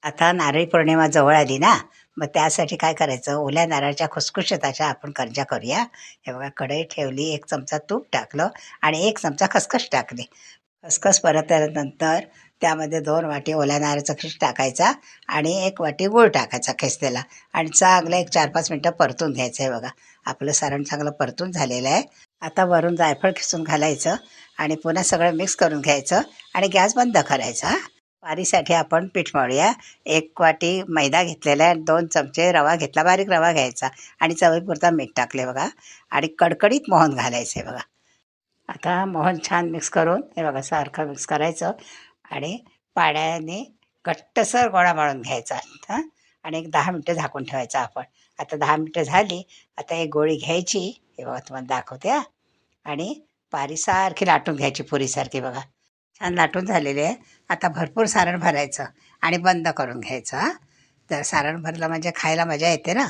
आता नारळी पौर्णिमा जवळ आली ना, मग त्यासाठी काय करायचं, ओल्या नारळाच्या खुसखुशीत अशा आपण करंज्या करूया. हे बघा, कढई ठेवली, 1 चमचा तूप टाकलं आणि 1 चमचा खसखस टाकली. खसखस परतल्यानंतर त्यामध्ये 2 वाटी ओल्या नारळाचा खीस टाकायचा आणि 1 वाटी गूळ टाकायचा खिसलेला आणि चांगलं एक 4-5 मिनटं परतून घ्यायचं आहे. बघा, आपलं सारण चांगलं परतून झालेलं आहे. आता वरून जायफळ खिसून घालायचं आणि पुन्हा सगळं मिक्स करून घ्यायचं आणि गॅस बंद करायचा. वारीसाठी आपण पीठ मळूया. 1 वाटी मैदा घेतलेला आहे, 2 चमचे रवा घेतला, बारीक रवा घ्यायचा आणि चवीपुरता मीठ टाकले बघा आणि कडकडीत मोहन घालायचं आहे बघा. आता मोहन छान मिक्स करून हे बघा सारखं मिक्स करायचं आणि पाण्याने घट्टसर गोळा मळून घ्यायचा हां आणि एक 10 मिनटं झाकून ठेवायचं आपण. आता 10 मिनटं झाली. आता एक गोळी घ्यायची, हे बघा तुम्हाला दाखवते हां, आणि पारीसारखी लाटून घ्यायची पुरीसारखी बघा. छान लाटून झालेले आहे. आता भरपूर सारण भरायचं आणि बंद करून घ्यायचं हां. तर सारण भरलं म्हणजे खायला मजा येते ना.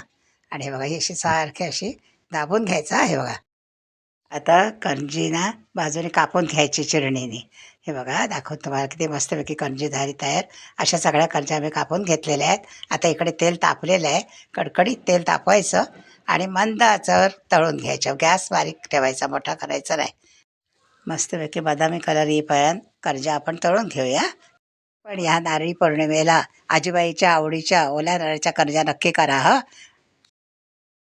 आणि हे बघा, ही अशी सारखी अशी दाबून घ्यायचं हां, हे बघा. आता करंजी ना बाजूने कापून घ्यायची चिरणीने. हे बघा दाखवतो तुम्हाला किती मस्तपैकी करंजी झाली तयार. अशा सगळ्या करंज्या आम्ही कापून घेतलेल्या आहेत. आता इकडे तेल तापलेलं आहे. कडकडीत तेल तापवायचं आणि मंद आचेवर तळून घ्यायचं. गॅस बारीक ठेवायचा, मोठा करायचा नाही. मस्तपैकी बदामी कलर येईपर्यंत करंज्या आपण तळून घेऊया. पण ह्या नारळी पौर्णिमेला आजीबाईच्या आवडीच्या ओल्या नारळाच्या करंज्या नक्की करा हं.